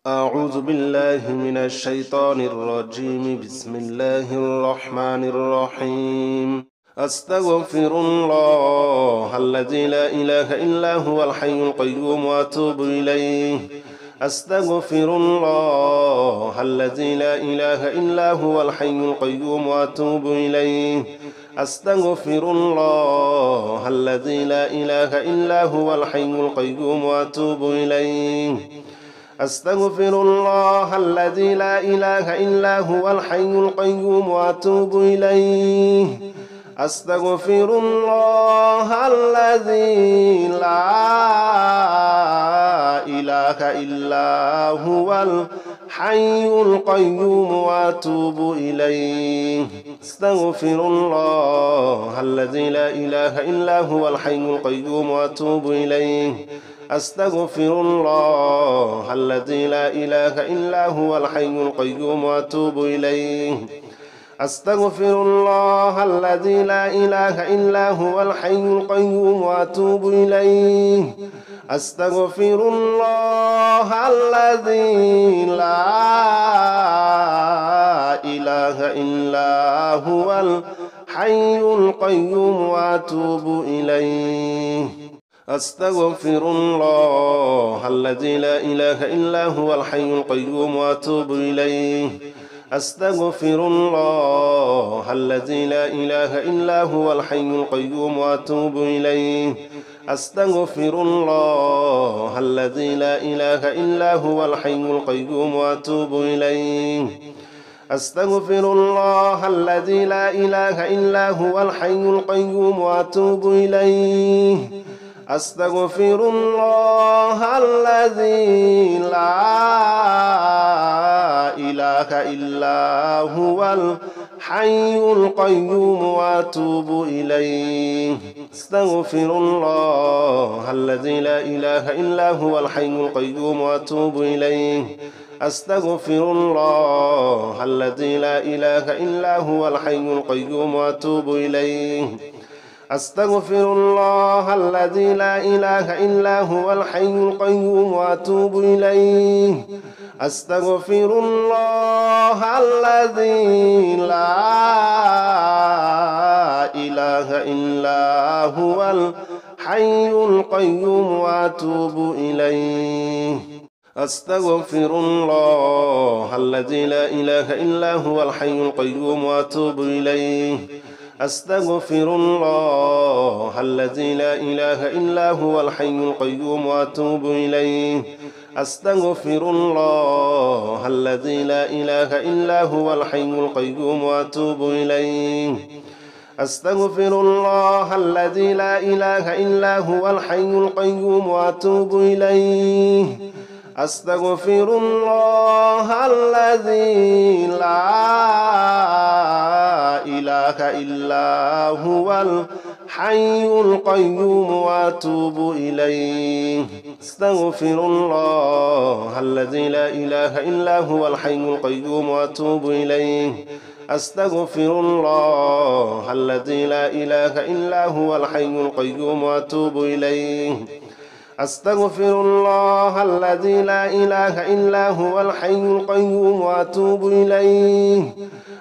أعوذ بالله من الشيطان الرجيم. بسم الله الرحمن الرحيم. أستغفر الله الذي لا إله إلا هو الحي القيوم وأتوب إليه. أستغفر الله الذي لا إله إلا هو الحي القيوم وأتوب إليه. أستغفر الله الذي لا إله إلا هو الحي القيوم وأتوب إليه. أستغفر الله الذي لا إله إلا هو الحي القيوم وأتوب إليه. أستغفر الله الذي لا إله إلا هو الحي القيوم وأتوب إليه. أستغفر الله الذي لا إله إلا هو الحي القيوم وأتوب إليه. أستغفر الله الذي لا إله إلا هو الحي القيوم وأتوب إليه. أستغفر الله الذي لا إله إلا هو الحي القيوم وأتوب إليه. أستغفر الله الذي لا إله إلا هو الحي القيوم وأتوب إليه. أستغفر الله الذي لا إله إلا هو الحي القيوم وأتوب إليه. أستغفر الله الذي لا إله إلا هو الحي القيوم وأتوب إليه. أستغفر الله الذي لا إله إلا هو الحي القيوم وأتوب إليه. أستغفر الله الذي لا إله إلا هو الحي القيوم وأتوب إليه. أستغفر الله الذي لا إله إلا هو الحي القيوم وأتوب إليه. أستغفر الله الذي لا إله إلا هو الحي القيوم وأتوب إليه. أستغفر الله الذي لا إله إلا هو الحي القيوم وأتوب إليه. أستغفر الله الذي لا إله إلا هو الحي القيوم وأتوب إليه. أستغفر الله الذي لا إله إلا هو الحي القيوم وأتوب إليه. أستغفر الله الذي لا إله إلا هو الحي القيوم وأتوب إليه. أستغفر الله الذي لا إله إلا هو الحي القيوم وأتوب إليه. أستغفر الله الذي لا إله إلا هو الحي القيوم وأتوب إليه. أستغفر الله الذي لا إله إلا هو الحي القيوم وأتوب إليه. أستغفر الله الذي لا إله إلا هو الحي القيوم وأتوب إليه. أستغفر الله الذي لا إله إلا هو الحي القيوم وأتوب إليه. أستغفر الله الذي لا إله إلا هو الحي القيوم وأتوب إليه. أستغفر الله الذي لا إله إلا هو الحي القيوم وأتوب إليه.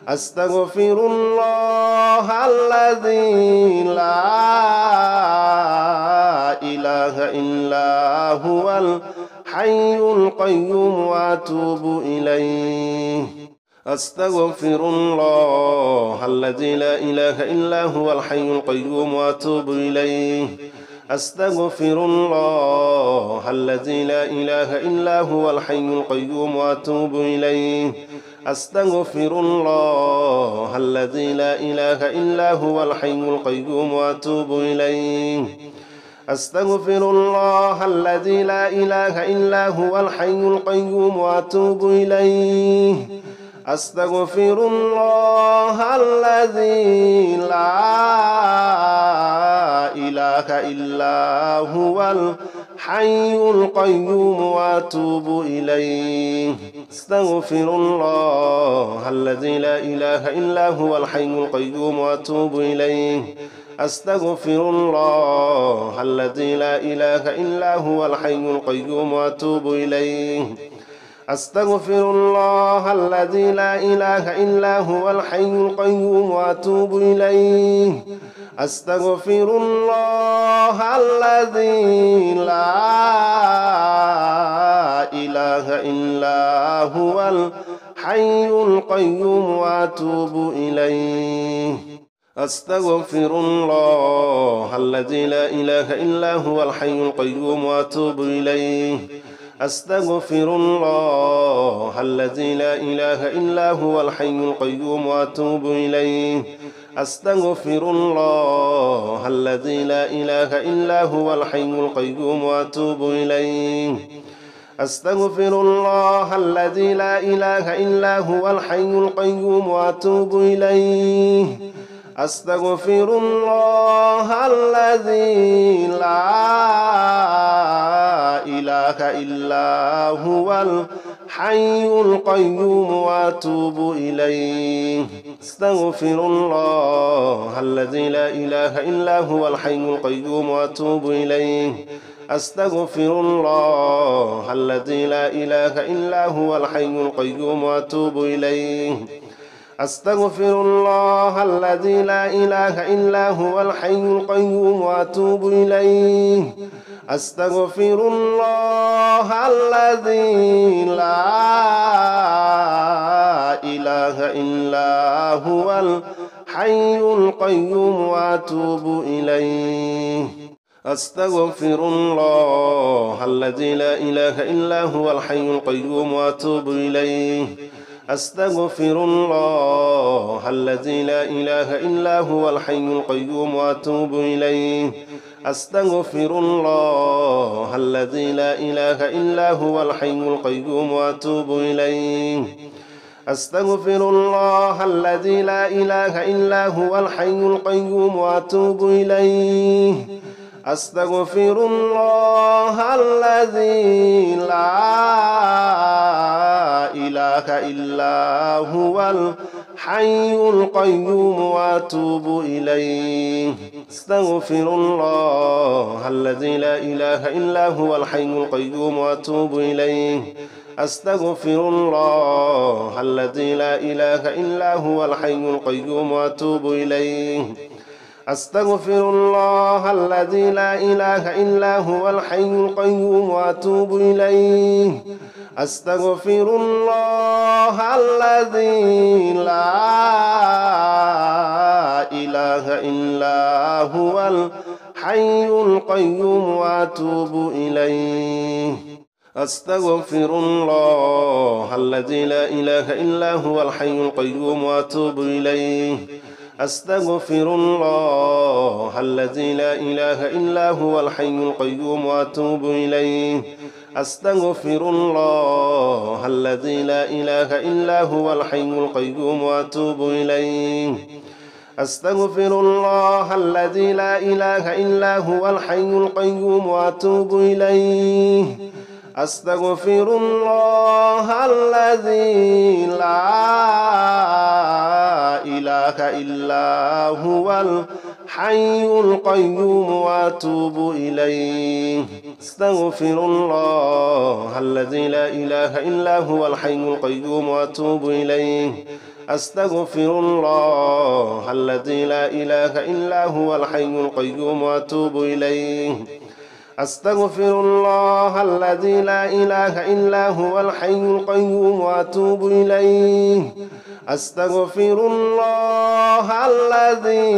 أستغفر الله الذي لا إله إلا هو الحي القيوم وأتوب إليه. أستغفر الله الذي لا إله إلا هو الحي القيوم وأتوب إليه. أستغفر الله الذي لا إله إلا هو الحي القيوم وأتوب إليه. أستغفر الله الذي لا إله إلا هو الحي القيوم وأتوب إليه. أستغفر الله الذي لا إله إلا هو الحي القيوم وأتوب إليه. أستغفر الله الذي لا إله إلا هو الحي القيوم وأتوب إليه. أستغفر الله الذي لا إله إلا هو الحي القيوم وأتوب إليه. أستغفر الله الذي لا إله إلا هو الحي القيوم وأتوب إليه. أستغفر الله الذي لا إله إلا هو الحي القيوم وأتوب إليه أستغفر الله الذي لا إله إلا هو الحي القيوم وأتوب إليه أستغفر الله الذي لا إله إلا هو الحي القيوم وأتوب إليه أستغفر الله الذي لا إله إلا هو الحي القيوم وأتوب إليه أستغفر الله الذي لا إله إلا هو الحي القيوم وأتوب إليه أستغفر الله الذي لا إله إلا هو الحي القيوم وأتوب إليه أستغفر الله الذي لا إله إلا هو الحي القيوم وأتوب إليه أستغفر الله الذي لا إله إلا هو الحي القيوم وأتوب إليه أستغفر الله الذي لا إله إلا هو الحي القيوم وأتوب إليه أستغفر الله الذي لا إله إلا هو الحي القيوم وأتوب إليه أستغفر الله الذي لا إله إلا هو الحي القيوم وأتوب إليه أستغفر الله الذي لا إله إلا هو الحي القيوم وأتوب إليه أستغفر الله الذي لا إله إلا هو الحي القيوم وأتوب إليه أستغفر الله الذي لا إله إلا هو الحي القيوم وأتوب إليه أستغفر الله الذي لا إله إلا هو الحي القيوم وأتوب إليه أستغفر الله الذي لا إله إلا هو الحي القيوم وأتوب إليه أستغفر الله الذي لا إله إلا هو الحي القيوم وأتوب إليه أستغفر الله الذي لا إله إلا هو الحي القيوم وأتوب إليه أستغفر الله الذي لا إله إلا هو الحي القيوم وأتوب إليه أستغفر الله الذي لا إله إلا هو الحي القيوم وأتوب إليه أستغفر الله الذي لا إله إلا هو الحي القيوم وأتوب إليه أستغفر الله الذي لا إله إلا هو الحي القيوم وأتوب إليه أستغفر الله الذي لا إله إلا هو الحي القيوم وأتوب إليه أستغفر الله الذي لا إله إلا هو الحي القيوم وأتوب إليه أستغفر الله الذي لا إله إلا هو الحي القيوم وأتوب إليه أستغفر الله الذي لا إله إلا هو الحي القيوم وأتوب إليه أستغفر الله الذي لا إله إلا هو الحي القيوم وأتوب إليه أستغفر الله الذي لا إله إلا هو الحي القيوم وأتوب إليه أستغفر الله الذي لا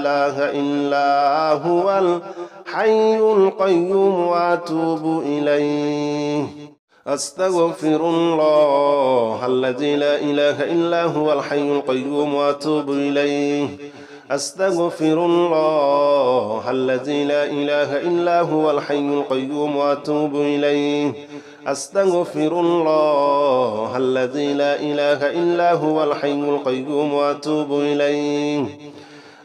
إله إلا هو الحي القيوم وأتوب إليه أستغفر الله الذي لا إله إلا هو الحي القيوم وأتوب إليه أستغفر الله الذي لا إله إلا هو الحي القيوم وأتوب إليه أستغفر الله الذي لا إله إلا هو الحي القيوم وأتوب إليه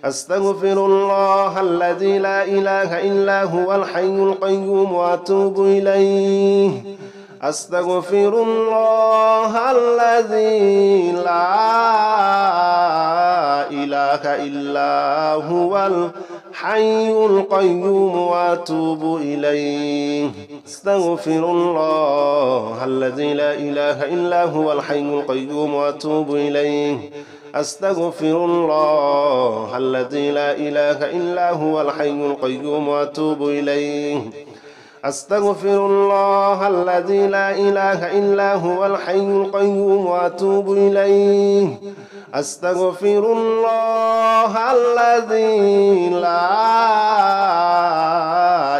أستغفر الله الذي لا إله إلا هو الحي القيوم وأتوب إليه أستغفر الله الذي لا إله إلا هو الحي القيوم وأتوب إليه. أستغفر الله الذي لا إله إلا هو الحي القيوم وأتوب إليه. أستغفر الله الذي لا إله إلا هو الحي القيوم وأتوب إليه. أستغفر الله الذي لا إله إلا هو الحي القيوم وأتوب إليه. أستغفر الله الذي لا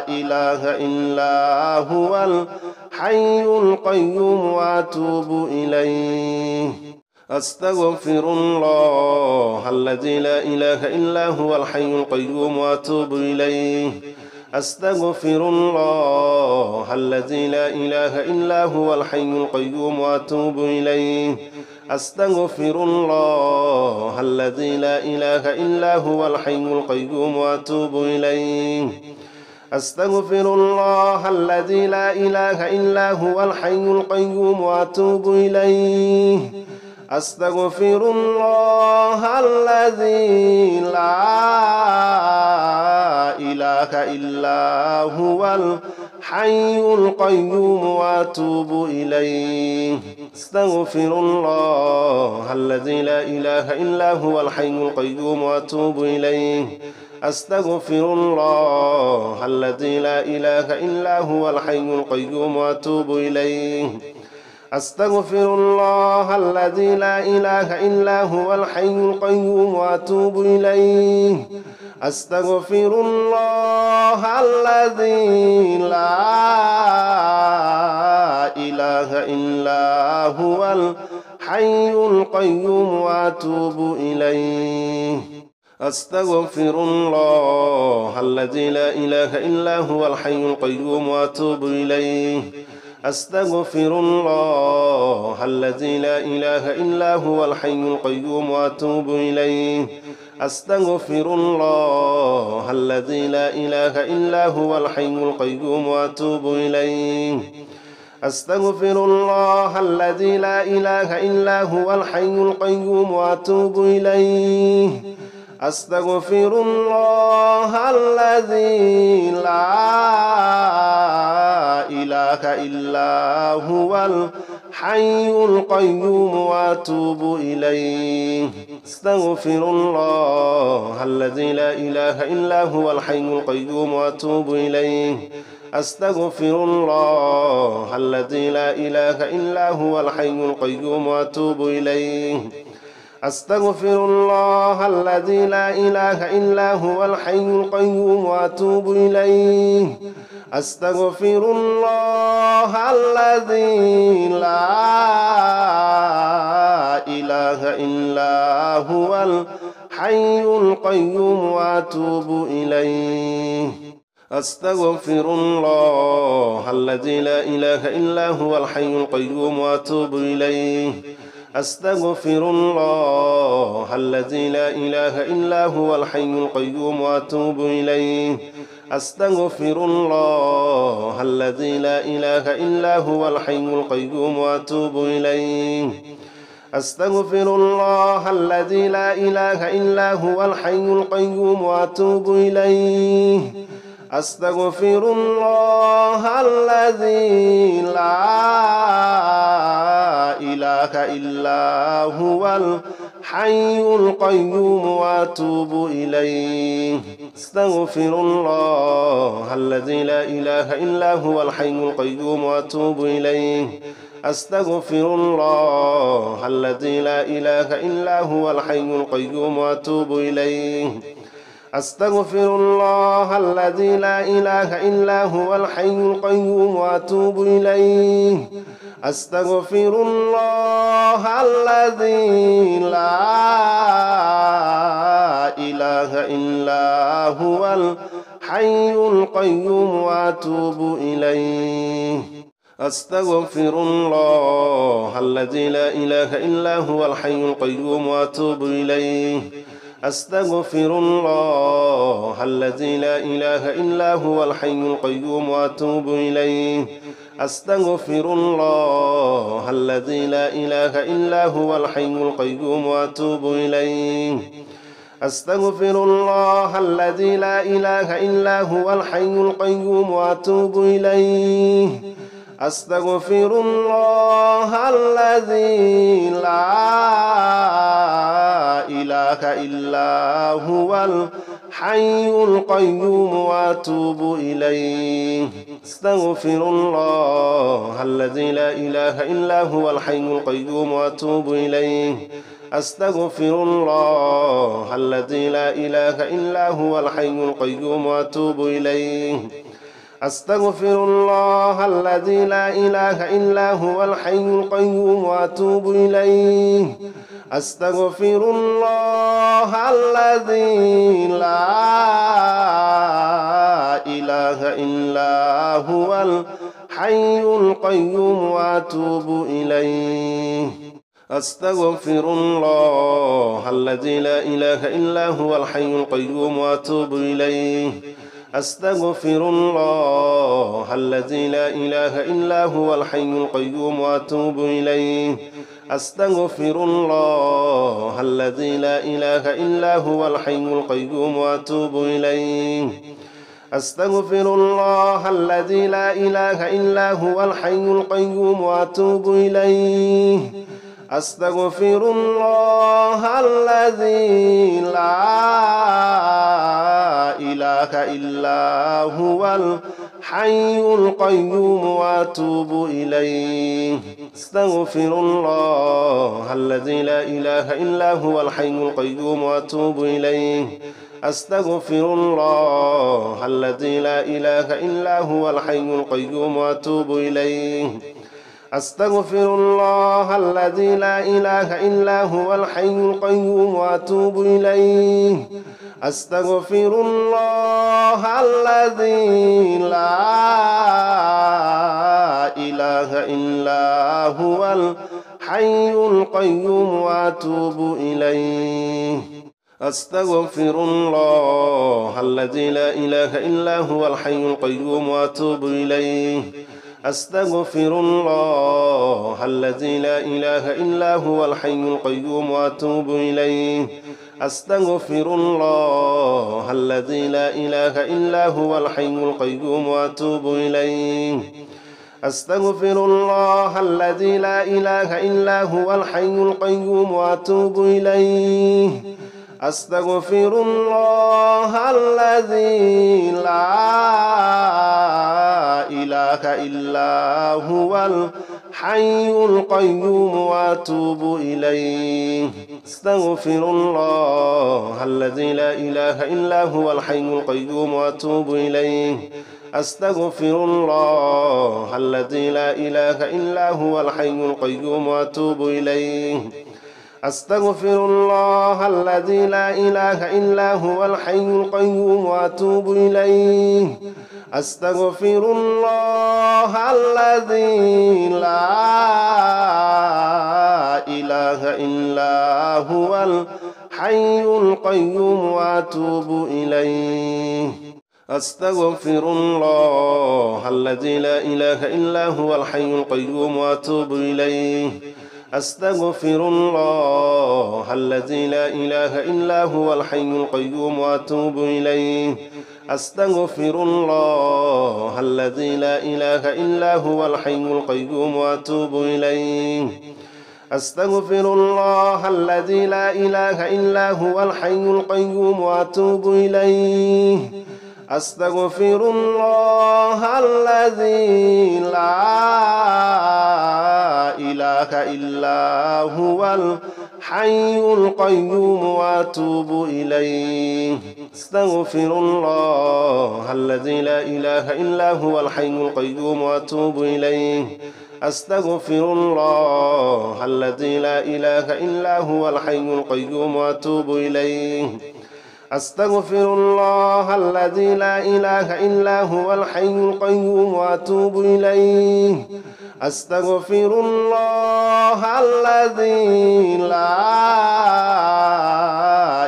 إله إلا هو الحي القيوم وأتوب إليه. أستغفر الله الذي لا إله إلا هو الحي القيوم وأتوب إليه. أستغفر الله الذي لا إله إلا هو الحي القيوم وأتوب إليه. أستغفر الله الذي لا إله إلا هو الحي القيوم وأتوب إليه. أستغفر الله الذي لا إله إلا هو الحي القيوم وأتوب إليه. أستغفر الله الذي لا إله إلا هو الحي القيوم وأتوب إليه. أستغفر الله الذي لا إله إلا هو الحي القيوم وأتوب إليه. أستغفر الله الذي لا إله إلا هو الحي القيوم وأتوب إليه. أستغفر الله الذي لا إله إلا هو الحي القيوم وأتوب إليه. أستغفر الله الذي لا إله إلا هو الحي القيوم وأتوب إليه. أستغفر الله الذي لا إله إلا هو الحي القيوم وأتوب إليه. أستغفر الله الذي لا إله إلا هو الحي القيوم وأتوب إليه. أستغفر الله الذي لا إله إلا هو الحي القيوم وأتوب إليه. أستغفر الله الذي لا إله إلا هو الحي القيوم وأتوب إليه. أستغفر الله الذي لا إله إلا هو الحي القيوم وأتوب إليه. أستغفر الله الذي لا إله إلا هو الحي القيوم وأتوب إليه. أستغفر الله الذي لا إله إلا هو الحي القيوم وأتوب إليه. أستغفر الله الذي لا إله إلا هو الحي القيوم وأتوب إليه. أستغفر الله الذي لا إله إلا هو الحي القيوم وأتوب إليه. أستغفر الله الذي لا إله إلا هو الحي القيوم وأتوب إليه. أستغفر الله الذي لا إله إلا هو الحي القيوم وأتوب إليه. أستغفر الله الذي لا إله إلا هو الحي القيوم وأتوب إليه. أستغفر الله الذي لا إله إلا هو الحي القيوم وأتوب إليه. أستغفر الله الذي لا إله إلا هو الحي القيوم وأتوب إليه. أستغفر الله الذي لا إله إلا هو الحي القيوم وأتوب إليه. أستغفر الله الذي لا إله إلا هو الحي القيوم وأتوب إليه. أستغفر الله الذي لا إله إلا هو الحي القيوم وأتوب إليه. أستغفر الله الذي لا إله إلا هو الحي القيوم وأتوب إليه. أستغفر الله الذي لا إله إلا هو الحي القيوم وأتوب إليه. أستغفر الله الذي لا إله إلا هو الحي القيوم وأتوب إليه. أستغفر الله الذي لا إله إلا هو الحي القيوم وأتوب إليه. أستغفر الله الذي لا إله إلا هو الحي القيوم وأتوب إليه أستغفر الله الذي لا إله إلا هو الحي القيوم وأتوب إليه أستغفر الله الذي لا إله إلا هو الحي القيوم وأتوب إليه أستغفر الله الذي لا إله إلا هو الحي القيوم وأتوب إليه أستغفر الله الذي لا إله إلا هو الحي القيوم وأتوب إليه أستغفر الله الذي لا إله إلا هو الحي القيوم وأتوب إليه أستغفر الله الذي لا إله إلا هو الحي القيوم وأتوب إليه أستغفر الله الذي لا إله إلا هو الحي القيوم وأتوب إليه أستغفر الله الذي لا إله إلا هو الحي القيوم وأتوب إليه أستغفر الله الذي لا إله إلا هو الحي القيوم وأتوب إليه أستغفر الله الذي لا إله إلا هو الحي القيوم وأتوب إليه أستغفر الله الذي لا إله إلا هو الحي القيوم وأتوب إليه أستغفر الله الذي لا إله إلا هو الحي القيوم وأتوب إليه أستغفر الله الذي لا إله إلا هو الحي القيوم وأتوب إليه أستغفر الله الذي لا إله إلا هو الحي القيوم وأتوب إليه أستغفر الله الذي لا إله إلا هو الحي القيوم وأتوب إليه أستغفر الله الذي لا إله إلا هو الحي القيوم وأتوب إليه أستغفر الله الذي لا إله إلا هو الحي القيوم وأتوب إليه أستغفر الله الذي لا إله إلا هو الحي القيوم وأتوب إليه أستغفر الله الذي لا إله إلا هو الحي القيوم وأتوب إليه أستغفر الله الذي لا إله إلا هو الحي القيوم وأتوب إليه أستغفر الله الذي لا إله إلا هو الحي القيوم وأتوب إليه أستغفر الله الذي لا إله إلا هو الحي القيوم وأتوب إليه أستغفر الله الذي لا إله إلا هو الحي القيوم وأتوب إليه أستغفر الله الذي لا إله إلا هو الحي القيوم وأتوب إليه أستغفر الله الذي لا إله إلا هو الحي القيوم وأتوب إليه أستغفر الله الذي لا إله إلا هو الحي القيوم وأتوب إليه أستغفر الله الذي لا إله إلا هو الحي القيوم وأتوب إليه أستغفر الله الذي لا إله إلا هو الحي القيوم وأتوب إليه أستغفر الله الذي لا إله إلا هو الحي القيوم وأتوب إليه أستغفر الله الذي لا إله إلا هو الحي القيوم وأتوب إليه أستغفر الله الذي لا إله إلا هو الحي القيوم وأتوب إليه أستغفر الله الذي لا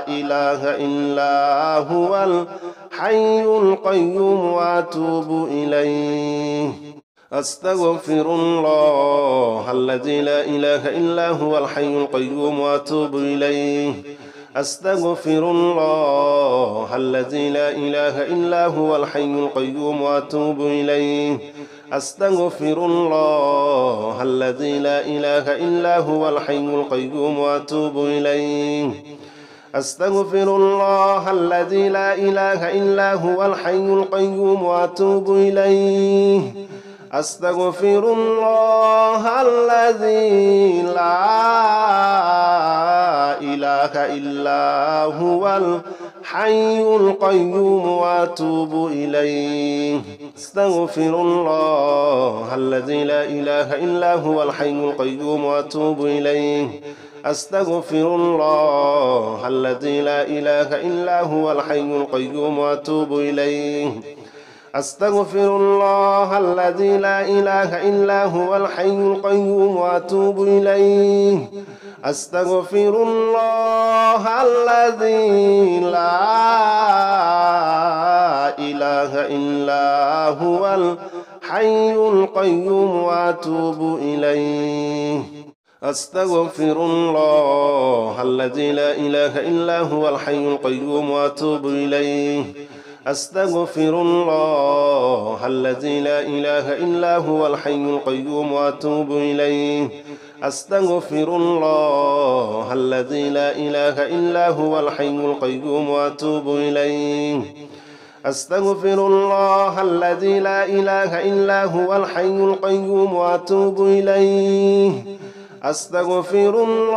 إله إلا هو الحي القيوم وأتوب إليه أستغفر الله الذي لا إله إلا هو الحي القيوم وأتوب إليه أستغفر الله الذي لا إله إلا هو الحي القيوم وأتوب إليه أستغفر الله الذي لا إله إلا هو الحي القيوم وأتوب إليه أستغفر الله الذي لا إله إلا هو الحي القيوم وأتوب إليه أستغفر الله الذي لا إله إلا هو الحي القيوم وأتوب إليه أستغفر الله الذي لا إله إلا هو الحي القيوم وأتوب إليه أستغفر الله الذي لا إله إلا هو الحي القيوم وأتوب إليه أستغفر الله الذي لا إله إلا هو الحي القيوم وأتوب إليه أستغفر الله الذي لا إله إلا هو الحي القيوم وأتوب إليه أستغفر الله الذي لا إله إلا هو الحي القيوم وأتوب إليه أستغفر الله الذي لا إله إلا هو الحي القيوم وأتوب إليه أستغفر الله الذي لا إله إلا هو الحي القيوم وأتوب إليه أستغفر الله الذي لا إله إلا هو الحي القيوم وأتوب إليه أستغفر الله الذي لا إله إلا هو الحي القيوم وأتوب إليه أستغفر الله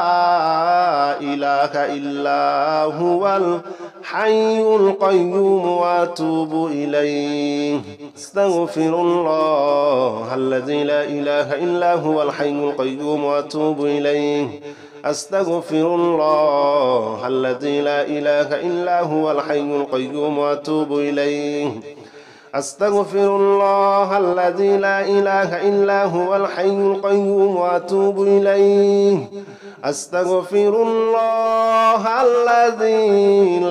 الذي لا إله إلا هو الحي القيوم وأتوب إليه أستغفر الله الذي لا إله إلا هو الحي القيوم وأتوب إليه أستغفر الله الذي لا إله إلا هو الحي القيوم وأتوب إليه أستغفر الله الذي لا إله إلا هو الحي القيوم وأتوب إليه أستغفر الله الذي لا إله إلا هو الحي القيوم وأتوب إليه أستغفر الله الذي لا إله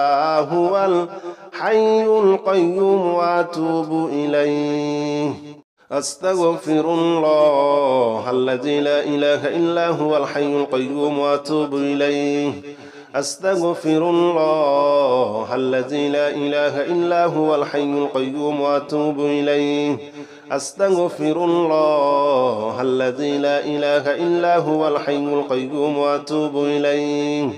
إلا هو الحي القيوم وأتوب إليه أستغفر الله الذي لا إله إلا هو الحي القيوم وأتوب إليه أستغفر الله الذي لا إله إلا هو الحي القيوم وأتوب إليه أستغفر الله الذي لا إله إلا هو الحي القيوم وأتوب إليه أستغفر الله الذي لا إله إلا هو الحي القيوم وأتوب إليه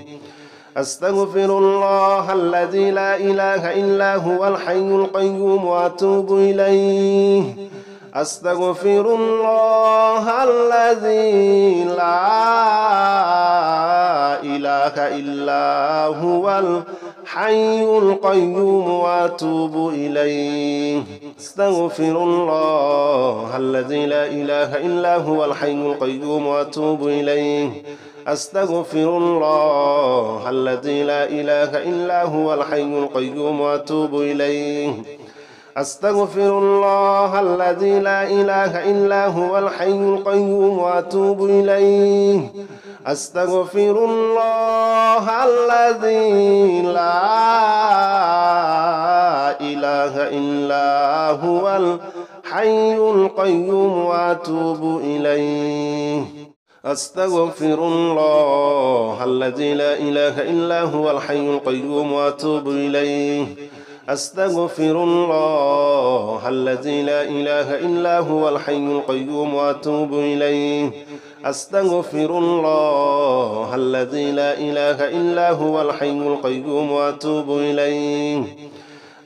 أستغفر الله الذي لا إله إلا هو الحي القيوم وأتوب إليه أستغفر الله الذي لا إله إلا هو الحي القيوم وأتوب إليه أستغفر الله الذي لا إله إلا هو الحي القيوم وأتوب إليه أستغفر الله الذي لا إله إلا هو الحي القيوم وأتوب إليه أستغفر الله الذي لا إله إلا هو الحي القيوم وأتوب إليه أستغفر الله الذي لا إله إلا هو الحي القيوم وأتوب إليه أستغفر الله الذي لا إله إلا هو الحي القيوم وأتوب إليه أستغفر الله الذي لا إله إلا هو الحي القيوم وأتوب إليه أستغفر الله الذي لا إله إلا هو الحي القيوم وأتوب إليه أستغفر الله الذي لا إله إلا هو الحي القيوم وأتوب إليه أستغفر الله الذي لا إله إلا هو الحي القيوم وأتوب إليه لا إله إلا هو الحي القيوم وأتوب إليه أستغفر الله الذي لا إله إلا هو الحي القيوم وأتوب إليه أستغفر الله الذي لا إله إلا هو الحي القيوم وأتوب إليه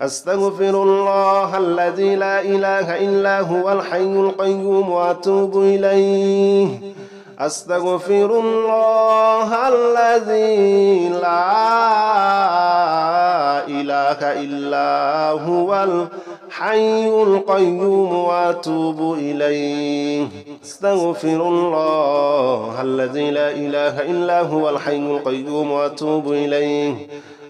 أستغفر الله الذي لا إله إلا هو الحي القيوم وأتوب إليه أستغفر الله الذي لا إله إلا هو الحي القيوم وأتوب إليه أستغفر الله الذي لا إله إلا هو الحي القيوم وأتوب إليه أستغفر الله الذي لا إله إلا هو الحي القيوم وأتوب إليه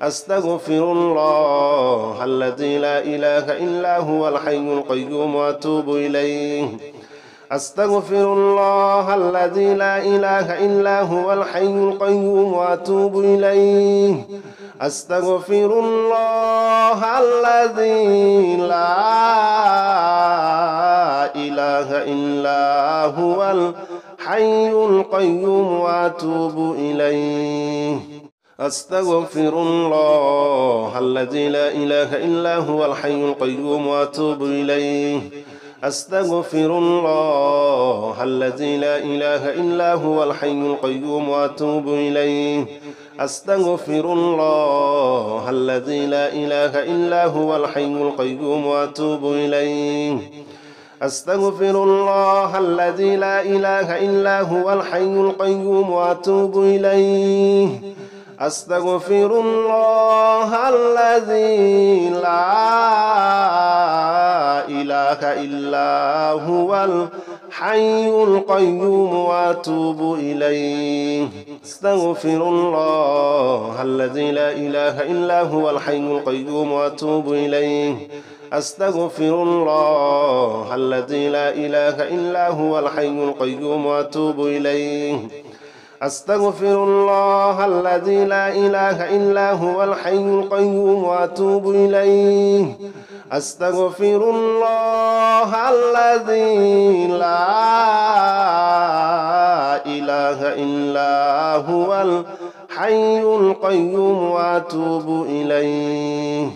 أستغفر الله الذي لا إله إلا هو الحي القيوم وأتوب إليه أستغفر الله الذي لا إله إلا هو الحي القيوم وأتوب إليه أستغفر الله الذي لا إله إله إلا هو الحي القيوم وأتوب إليه أستغفر الله الذي لا إله إلا هو الحي القيوم وأتوب إليه أستغفر الله الذي لا إله إلا هو الحي القيوم وأتوب إليه أستغفر الله الذي لا إله إلا هو الحي القيوم وأتوب إليه أستغفر الله الذي لا إله إلا هو الحي القيوم وأتوب إليه أستغفر الله الذي لا إله إلا هو الحي القيوم وأتوب إليه أستغفر الله الذي لا إله إلا هو الحي القيوم وأتوب إليه أستغفر الله الذي لا إله إلا هو الحي القيوم وأتوب إليه أستغفر الله الذي لا إله إلا هو الحي القيوم وأتوب إليه أستغفر الله الذي لا إله إلا هو الحي القيوم وأتوب إليه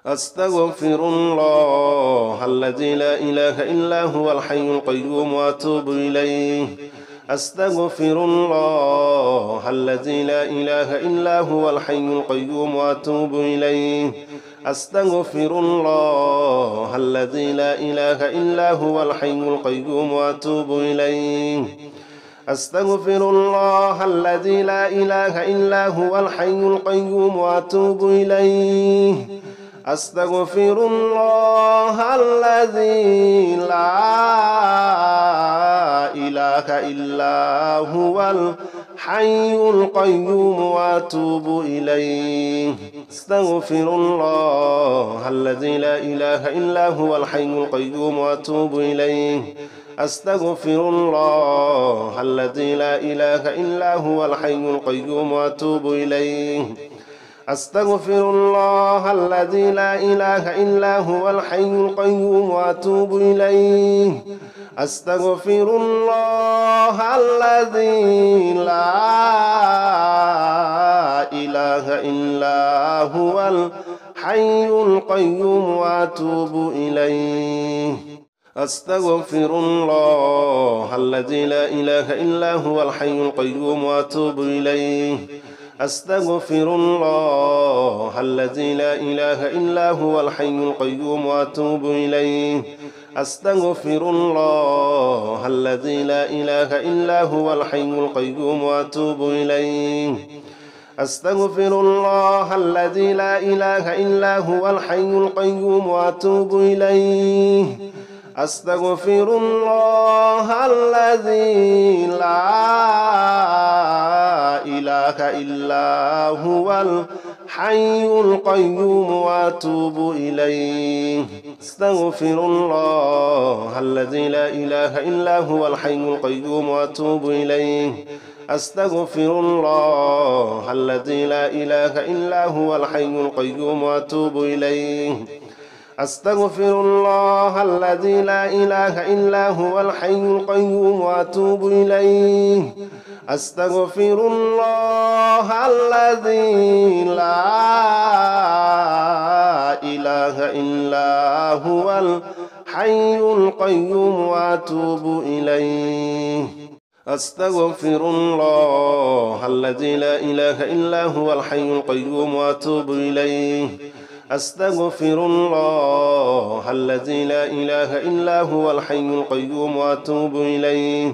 أستغفر الله الذي لا إله إلا هو الحي القيوم وأتوب إليه أستغفر الله الذي لا إله إلا هو الحي القيوم وأتوب إليه أستغفر الله الذي لا إله إلا هو الحي القيوم وأتوب إليه أستغفر الله الذي لا إله إلا هو الحي القيوم وأتوب إليه أستغفر الله الذي لا إله إلا هو الحي القيوم وأتوب إليه أستغفر الله الذي لا إله إلا هو الحي القيوم وأتوب إليه أستغفر الله الذي لا إله إلا هو الحي القيوم وأتوب إليه أستغفر الله الذي لا إله إلا هو الحي القيوم وأتوب إليه أستغفر الله الذي لا إله إلا هو الحي القيوم وأتوب إليه أستغفر الله الذي لا إله إلا هو الحي القيوم وأتوب إليه أستغفر الله الذي لا إله إلا هو الحي القيوم وأتوب إليه أستغفر الله الذي لا إله إلا هو الحي القيوم وأتوب إليه أستغفر الله الذي لا إله إلا هو الحي القيوم وأتوب إليه أستغفر الله الذي لا إله إلا هو الحي القيوم وأتوب إليه أستغفر الله الذي لا إله إلا هو الحي القيوم وأتوب إليه أستغفر الله الذي لا إله إلا هو الحي القيوم وأتوب إليه أستغفر الله الذي لا إله إلا هو الحي القيوم وأتوب إليه أستغفر الله الذي لا إله إلا هو الحي القيوم وأتوب إليه أستغفر الله الذي لا إله إلا هو الحي القيوم وأتوب إليه أستغفر الله الذي لا إله إلا هو الحي القيوم وأتوب إليه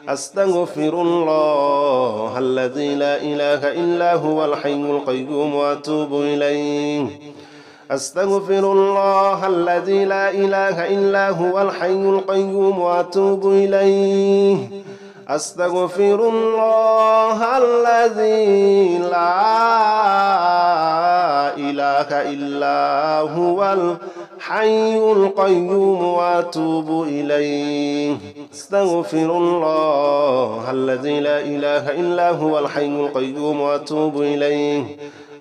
أستغفر الله الذي لا إله إلا هو الحي القيوم وأتوب إليه أستغفر الله الذي لا إله إلا هو الحي القيوم وأتوب إليه أستغفر الله الذي لا إله إلا هو الحي القيوم وأتوب إليه أستغفر الله الذي لا إله إلا هو الحي القيوم وأتوب إليه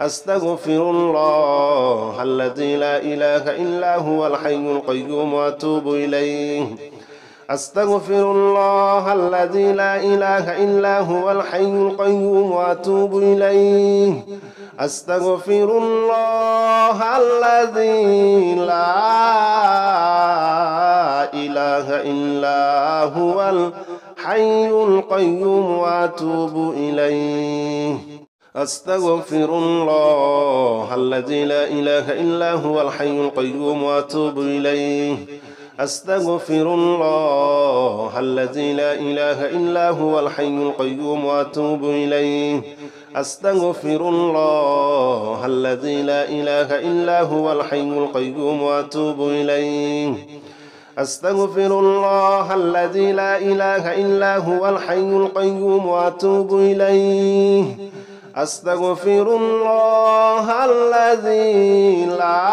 أستغفر الله الذي لا إله إلا هو الحي القيوم وأتوب إليه أستغفر الله الذي لا إله إلا هو الحي القيوم وأتوب إليه أستغفر الله الذي لا إله إلا هو الحي القيوم وأتوب إليه أستغفر الله الذي لا إله إلا هو الحي القيوم وأتوب إليه أستغفر الله الذي لا إله إلا هو الحي القيوم وأتوب إليه أستغفر الله الذي لا إله إلا هو الحي القيوم وأتوب إليه أستغفر الله الذي لا إله إلا هو الحي القيوم وأتوب إليه أستغفر الله الذي لا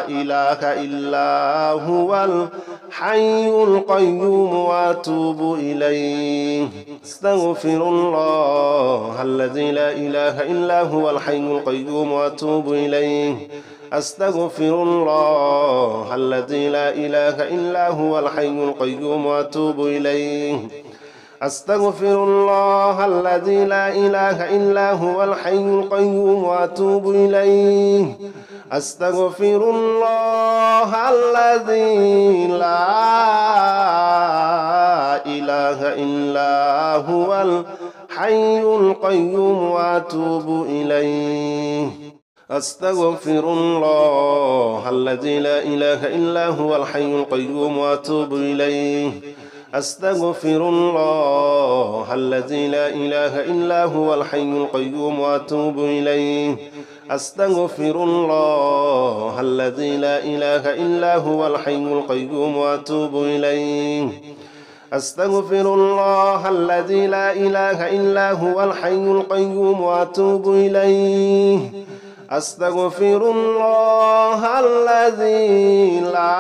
إله إلا هو الحي القيوم وأتوب إليه أستغفر الله الذي لا إله إلا هو الحي القيوم وأتوب إليه أستغفر الله الذي لا إله إلا هو الحي القيوم وأتوب إليه أستغفر الله الذي لا إله إلا هو الحي القيوم وأتوب إليه أستغفر الله الذي لا إله إلا هو الحي القيوم وأتوب إليه أستغفر الله الذي لا إله إلا هو الحي القيوم وأتوب إليه أستغفر الله الذي لا إله إلا هو الحي القيوم وأتوب إليه أستغفر الله الذي لا إله إلا هو الحي القيوم وأتوب إليه أستغفر الله الذي لا إله إلا هو الحي القيوم وأتوب إليه أستغفر الله الذي لا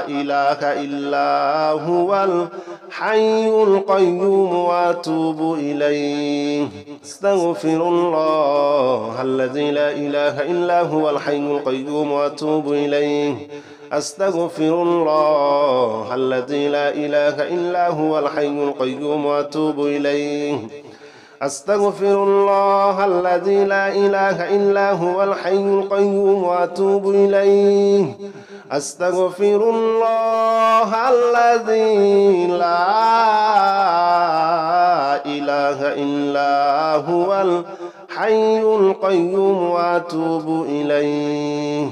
إله إلا هو الحي القيوم وأتوب إليه أستغفر الله الذي لا إله إلا هو الحي القيوم وأتوب إليه أستغفر الله الذي لا إله إلا هو الحي القيوم وأتوب إليه أستغفر الله الذي لا إله إلا هو الحي القيوم وأتوب إليه أستغفر الله الذي لا إله إلا هو الحي القيوم وأتوب إليه